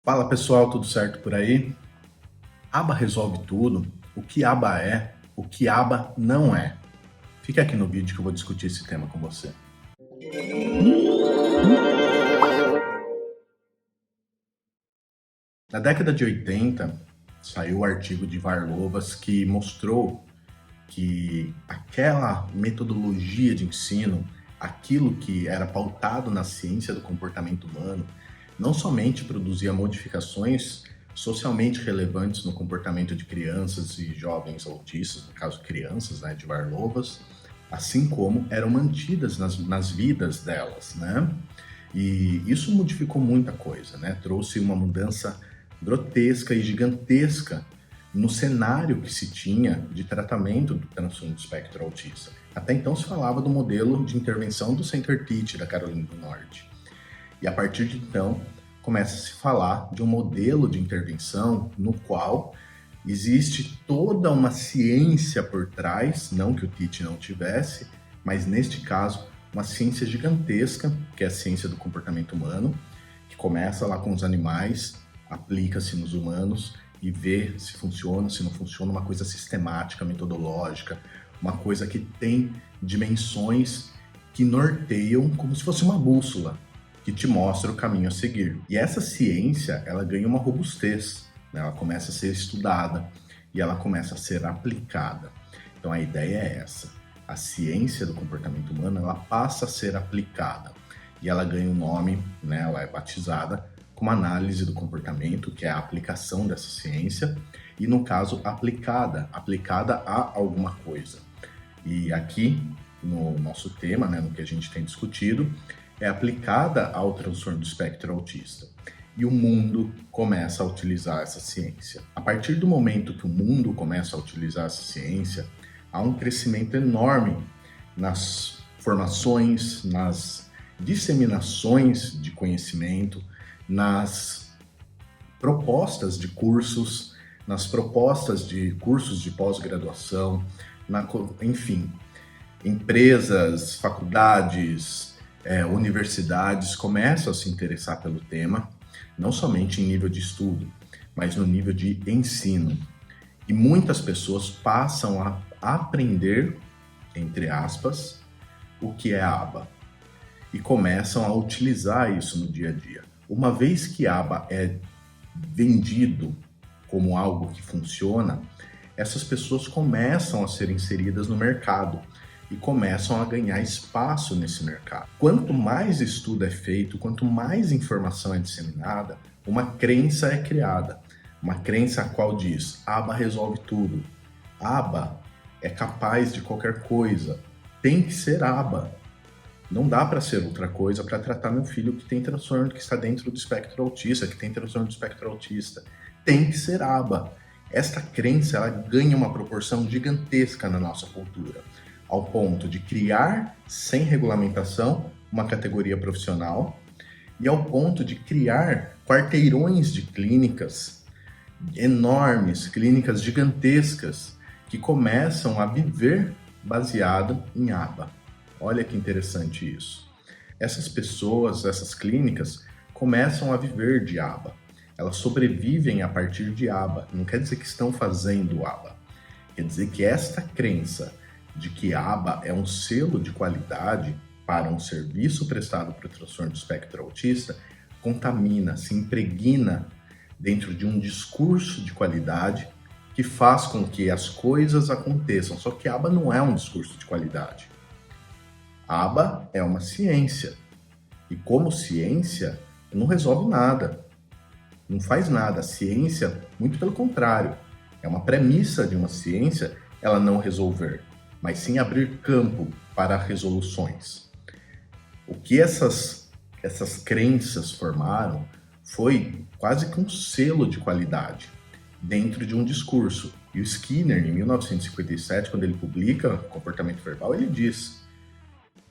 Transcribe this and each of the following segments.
Fala pessoal, tudo certo por aí? Aba resolve tudo? O que aba é? O que aba não é? Fica aqui no vídeo que eu vou discutir esse tema com você. Na década de 80, saiu o artigo de Varlovas que mostrou que aquela metodologia de ensino, aquilo que era pautado na ciência do comportamento humano, não somente produzia modificações socialmente relevantes no comportamento de crianças e jovens autistas, no caso crianças, né, de Varlovas, assim como eram mantidas nas vidas delas, né? E isso modificou muita coisa, né? Trouxe uma mudança grotesca e gigantesca no cenário que se tinha de tratamento do transtorno do espectro autista. Até então se falava do modelo de intervenção do Center Teach da Carolina do Norte. E a partir de então começa a se falar de um modelo de intervenção no qual existe toda uma ciência por trás, não que o Teach não tivesse, mas neste caso uma ciência gigantesca, que é a ciência do comportamento humano, que começa lá com os animais, aplica-se nos humanos e vê se funciona, se não funciona, uma coisa sistemática, metodológica, uma coisa que tem dimensões que norteiam como se fosse uma bússola, que te mostra o caminho a seguir. E essa ciência, ela ganha uma robustez, né? Ela começa a ser estudada e ela começa a ser aplicada. Então a ideia é essa. A ciência do comportamento humano, ela passa a ser aplicada e ela ganha um nome, né? Ela é batizada como análise do comportamento, que é a aplicação dessa ciência, e no caso aplicada a alguma coisa. E aqui no nosso tema, né, no que a gente tem discutido, é aplicada ao transtorno do espectro autista. E o mundo começa a utilizar essa ciência. A partir do momento que o mundo começa a utilizar essa ciência, há um crescimento enorme nas formações, nas disseminações de conhecimento, nas propostas de cursos, nas propostas de cursos de pós-graduação, enfim, empresas, faculdades, universidades começam a se interessar pelo tema, não somente em nível de estudo, mas no nível de ensino. E muitas pessoas passam a aprender, entre aspas, o que é aba e começam a utilizar isso no dia a dia. Uma vez que aba é vendido como algo que funciona, essas pessoas começam a ser inseridas no mercado e começam a ganhar espaço nesse mercado. Quanto mais estudo é feito, quanto mais informação é disseminada, uma crença é criada. Uma crença a qual diz, aba resolve tudo. Aba é capaz de qualquer coisa. Tem que ser aba. Não dá para ser outra coisa para tratar meu filho que tem transtorno, que está dentro do espectro autista, que tem transtorno do espectro autista. Tem que ser aba. Esta crença, ela ganha uma proporção gigantesca na nossa cultura, ao ponto de criar, sem regulamentação, uma categoria profissional e ao ponto de criar quarteirões de clínicas enormes, clínicas gigantescas, que começam a viver baseado em aba. Olha que interessante isso. Essas pessoas, essas clínicas, começam a viver de aba. Elas sobrevivem a partir de aba. Não quer dizer que estão fazendo aba. Quer dizer que esta crença de que aba é um selo de qualidade para um serviço prestado para o transtorno do espectro autista contamina, se impregna dentro de um discurso de qualidade que faz com que as coisas aconteçam. Só que aba não é um discurso de qualidade. aba é uma ciência. E como ciência, não resolve nada. Não faz nada. A ciência, muito pelo contrário, é uma premissa de uma ciência ela não resolver, mas sim abrir campo para resoluções. O que essas crenças formaram foi quase que um selo de qualidade dentro de um discurso. E o Skinner, em 1957, quando ele publica Comportamento Verbal, ele diz: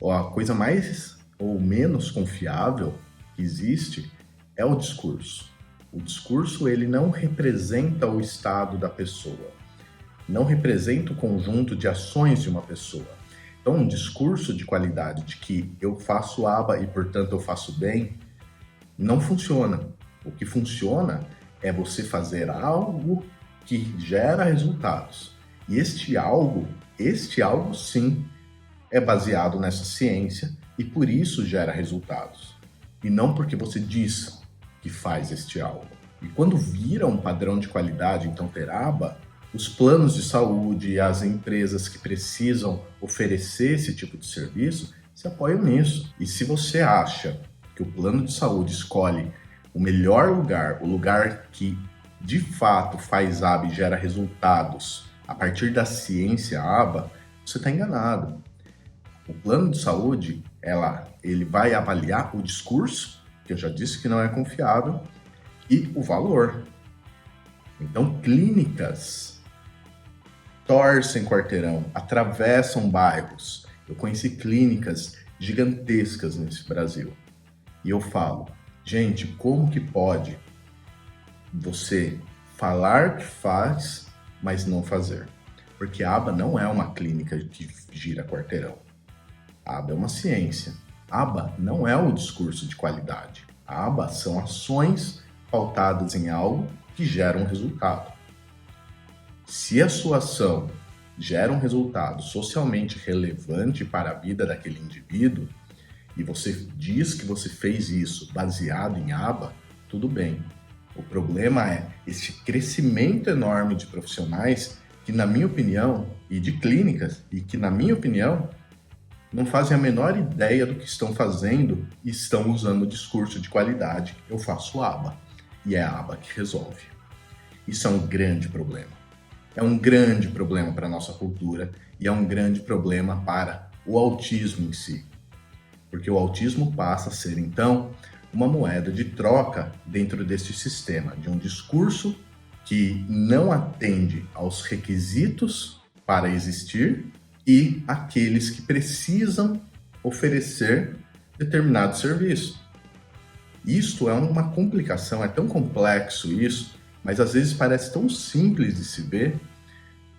a coisa mais ou menos confiável que existe é o discurso. O discurso, ele não representa o estado da pessoa, não representa o conjunto de ações de uma pessoa. Então, um discurso de qualidade de que eu faço aba e, portanto, eu faço bem, não funciona. O que funciona é você fazer algo que gera resultados. E este algo sim, é baseado nessa ciência e por isso gera resultados. E não porque você diz que faz este algo. E quando vira um padrão de qualidade, então ter aba, os planos de saúde e as empresas que precisam oferecer esse tipo de serviço se apoiam nisso. E se você acha que o plano de saúde escolhe o melhor lugar, o lugar que de fato faz aba e gera resultados a partir da ciência aba, você está enganado. O plano de saúde, ele vai avaliar o discurso, que eu já disse que não é confiável, e o valor. Então, clínicas torcem quarteirão, atravessam bairros. Eu conheci clínicas gigantescas nesse Brasil. E eu falo, gente, como que pode você falar que faz, mas não fazer? Porque a aba não é uma clínica que gira quarteirão. A aba é uma ciência. A aba não é o discurso de qualidade. A aba são ações pautadas em algo que gera um resultado. Se a sua ação gera um resultado socialmente relevante para a vida daquele indivíduo, e você diz que você fez isso baseado em aba, tudo bem. O problema é esse crescimento enorme de profissionais que, na minha opinião, e de clínicas, e que, na minha opinião, não fazem a menor ideia do que estão fazendo e estão usando o discurso de qualidade. Eu faço aba, e é a aba que resolve. Isso é um grande problema. É um grande problema para a nossa cultura e é um grande problema para o autismo em si. Porque o autismo passa a ser, então, uma moeda de troca dentro desse sistema, de um discurso que não atende aos requisitos para existir e aqueles que precisam oferecer determinado serviço. Isto é uma complicação, é tão complexo isso, mas às vezes parece tão simples de se ver,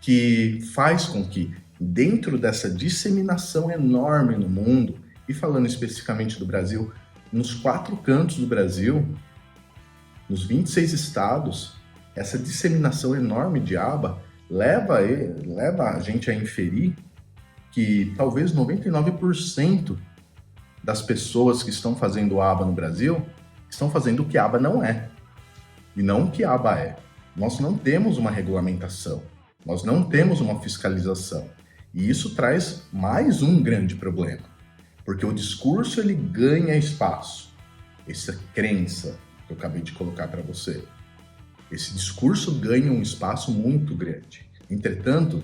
que faz com que, dentro dessa disseminação enorme no mundo, e falando especificamente do Brasil, nos 4 cantos do Brasil, nos 26 estados, essa disseminação enorme de aba leva a gente a inferir que talvez 99% das pessoas que estão fazendo aba no Brasil estão fazendo o que aba não é, e não o que aba é. Nós não temos uma regulamentação, nós não temos uma fiscalização, e isso traz mais um grande problema, porque o discurso ele ganha espaço, essa crença que eu acabei de colocar para você, esse discurso ganha um espaço muito grande. Entretanto,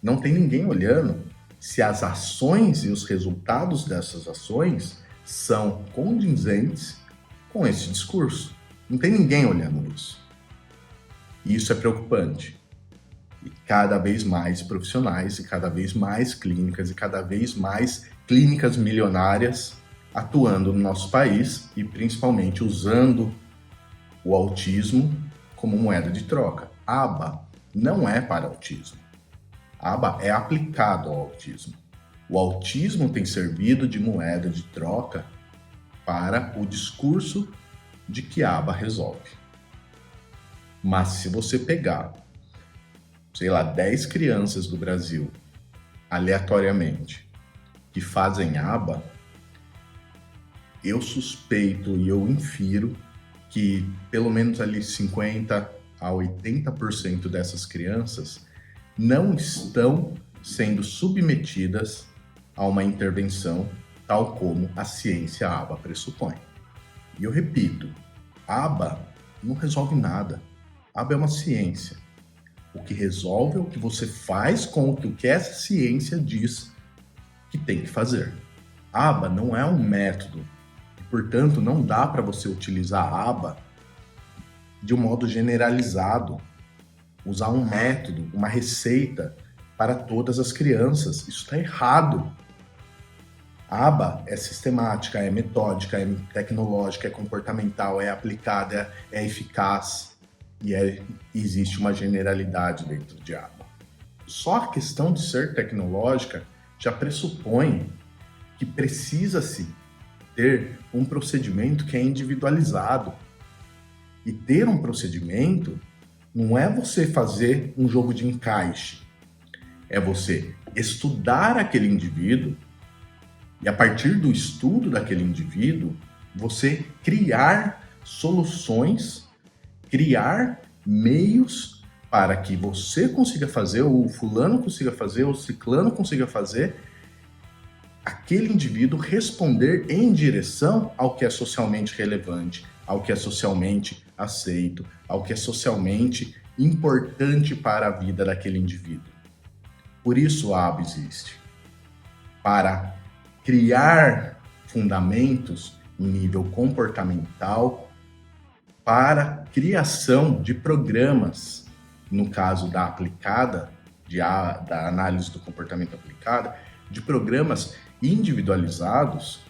não tem ninguém olhando se as ações e os resultados dessas ações são condizentes com esse discurso. Não tem ninguém olhando isso. E isso é preocupante. E cada vez mais profissionais, e cada vez mais clínicas, e cada vez mais clínicas milionárias atuando no nosso país e principalmente usando o autismo como moeda de troca. A aba não é para autismo. A aba é aplicado ao autismo. O autismo tem servido de moeda de troca para o discurso de que a aba resolve. Mas se você pegar, 10 crianças do Brasil, aleatoriamente, que fazem aba, eu suspeito e eu infiro que pelo menos ali 50 a 80% dessas crianças não estão sendo submetidas a uma intervenção tal como a ciência aba pressupõe. E eu repito, aba não resolve nada. Aba é uma ciência. O que resolve é o que você faz com o que essa ciência diz que tem que fazer. Aba não é um método. E, portanto, não dá para você utilizar a aba de um modo generalizado. Usar um método, uma receita para todas as crianças. Isso está errado. A aba é sistemática, é metódica, é tecnológica, é comportamental, é aplicada, é eficaz e existe uma generalidade dentro de aba. Só a questão de ser tecnológica já pressupõe que precisa-se ter um procedimento que é individualizado. E ter um procedimento não é você fazer um jogo de encaixe, é você estudar aquele indivíduo e, a partir do estudo daquele indivíduo, você criar soluções, criar meios para que você consiga fazer, ou o fulano consiga fazer, ou o ciclano consiga fazer, aquele indivíduo responder em direção ao que é socialmente relevante, ao que é socialmente aceito, ao que é socialmente importante para a vida daquele indivíduo. Por isso a aba existe, para criar fundamentos em nível comportamental para criação de programas, no caso da aplicada, da análise do comportamento aplicada, de programas individualizados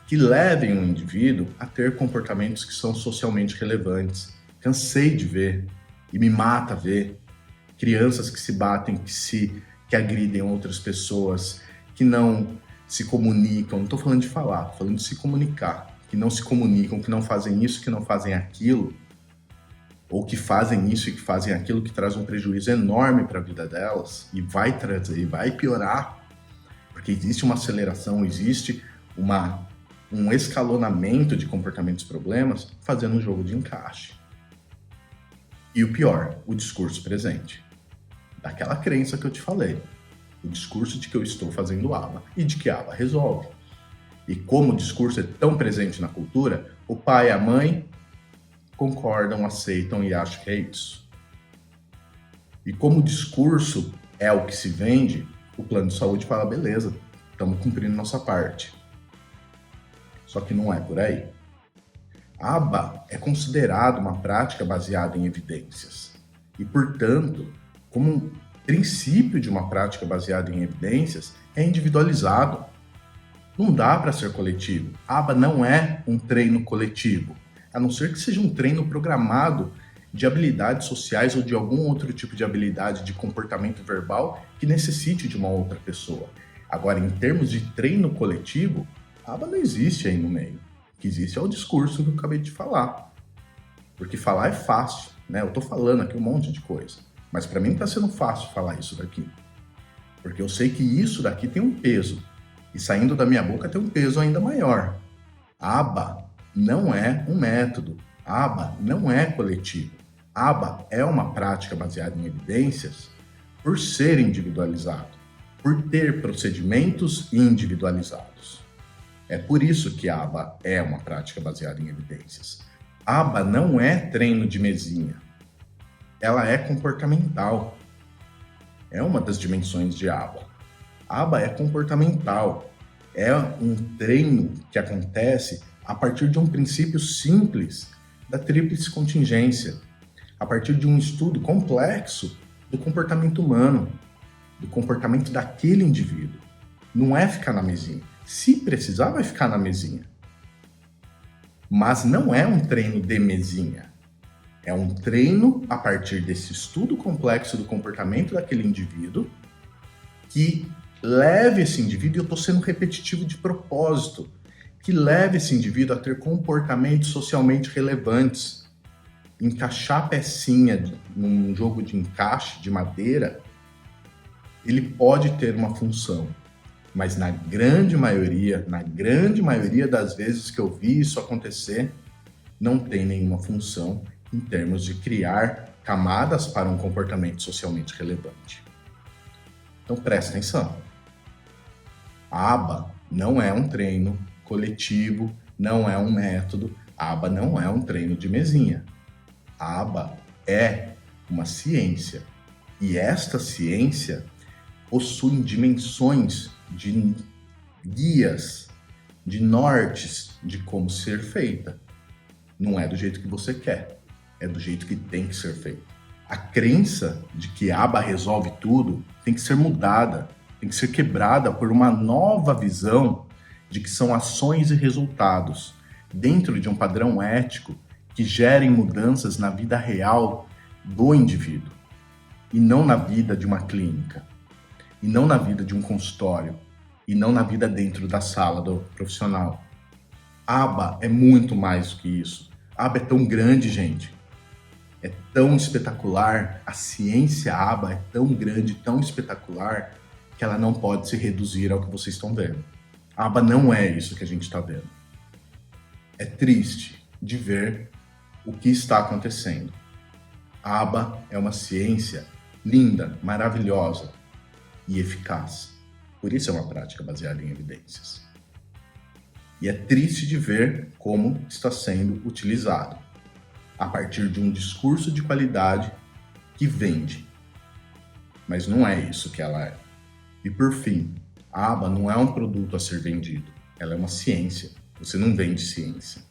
que levem o indivíduo a ter comportamentos que são socialmente relevantes. Cansei de ver, e me mata ver, crianças que se batem, que agridem outras pessoas, que não se comunicam. Não estou falando de falar, estou falando de se comunicar. Que não se comunicam, que não fazem isso, que não fazem aquilo, ou que fazem isso e que fazem aquilo, que traz um prejuízo enorme para a vida delas, e vai trazer, vai piorar, porque existe uma aceleração, existe um escalonamento de comportamentos e problemas fazendo um jogo de encaixe. E o pior, o discurso presente. Daquela crença que eu te falei. O discurso de que eu estou fazendo aba e de que aba resolve. E como o discurso é tão presente na cultura, o pai e a mãe concordam, aceitam e acham que é isso. E como o discurso é o que se vende, o plano de saúde fala, beleza, estamos cumprindo nossa parte. Só que não é por aí. A aba é considerada uma prática baseada em evidências. E, portanto, como um princípio de uma prática baseada em evidências, é individualizado. Não dá para ser coletivo. A aba não é um treino coletivo, a não ser que seja um treino programado de habilidades sociais ou de algum outro tipo de habilidade de comportamento verbal que necessite de uma outra pessoa. Agora, em termos de treino coletivo, a aba não existe aí no meio. O que existe é o discurso que eu acabei de falar. Porque falar é fácil, né? Eu tô falando aqui um monte de coisa, mas para mim tá sendo fácil falar isso daqui. Porque eu sei que isso daqui tem um peso. E saindo da minha boca tem um peso ainda maior. Aba não é um método. Aba não é coletivo. Aba é uma prática baseada em evidências por ser individualizado, por ter procedimentos individualizados. É por isso que a aba é uma prática baseada em evidências. Aba não é treino de mesinha. Ela é comportamental. É uma das dimensões de aba. Aba é comportamental. É um treino que acontece a partir de um princípio simples da tríplice contingência, a partir de um estudo complexo do comportamento humano, do comportamento daquele indivíduo. Não é ficar na mesinha. Se precisar, vai ficar na mesinha. Mas não é um treino de mesinha. É um treino a partir desse estudo complexo do comportamento daquele indivíduo que leve esse indivíduo, e eu estou sendo repetitivo de propósito, que leve esse indivíduo a ter comportamentos socialmente relevantes. Encaixar pecinha num jogo de encaixe de madeira, ele pode ter uma função, mas na grande maioria das vezes que eu vi isso acontecer, não tem nenhuma função em termos de criar camadas para um comportamento socialmente relevante. Então presta atenção. A aba não é um treino coletivo, não é um método, a aba não é um treino de mesinha. A aba é uma ciência, e esta ciência possui dimensões de guias, de nortes de como ser feita. Não é do jeito que você quer, é do jeito que tem que ser feito. A crença de que a aba resolve tudo tem que ser mudada, tem que ser quebrada por uma nova visão de que são ações e resultados dentro de um padrão ético que gerem mudanças na vida real do indivíduo e não na vida de uma clínica, e não na vida de um consultório, e não na vida dentro da sala do profissional. A aba é muito mais do que isso. A aba é tão grande, gente. É tão espetacular. A ciência aba é tão grande, tão espetacular, que ela não pode se reduzir ao que vocês estão vendo. A aba não é isso que a gente está vendo. É triste de ver o que está acontecendo. A aba é uma ciência linda, maravilhosa e eficaz. Por isso é uma prática baseada em evidências. E é triste de ver como está sendo utilizado a partir de um discurso de qualidade que vende. Mas não é isso que ela é. E por fim, a aba não é um produto a ser vendido, ela é uma ciência. Você não vende ciência.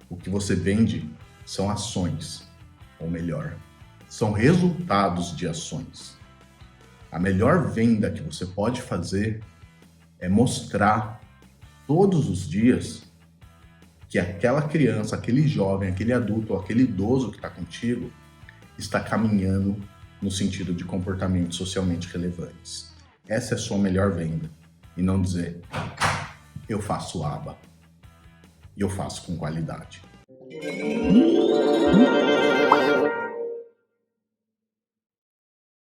O que você vende são ações, ou melhor, são resultados de ações. A melhor venda que você pode fazer é mostrar todos os dias que aquela criança, aquele jovem, aquele adulto ou aquele idoso que está contigo está caminhando no sentido de comportamentos socialmente relevantes. Essa é a sua melhor venda. E não dizer, eu faço aba. E eu faço com qualidade.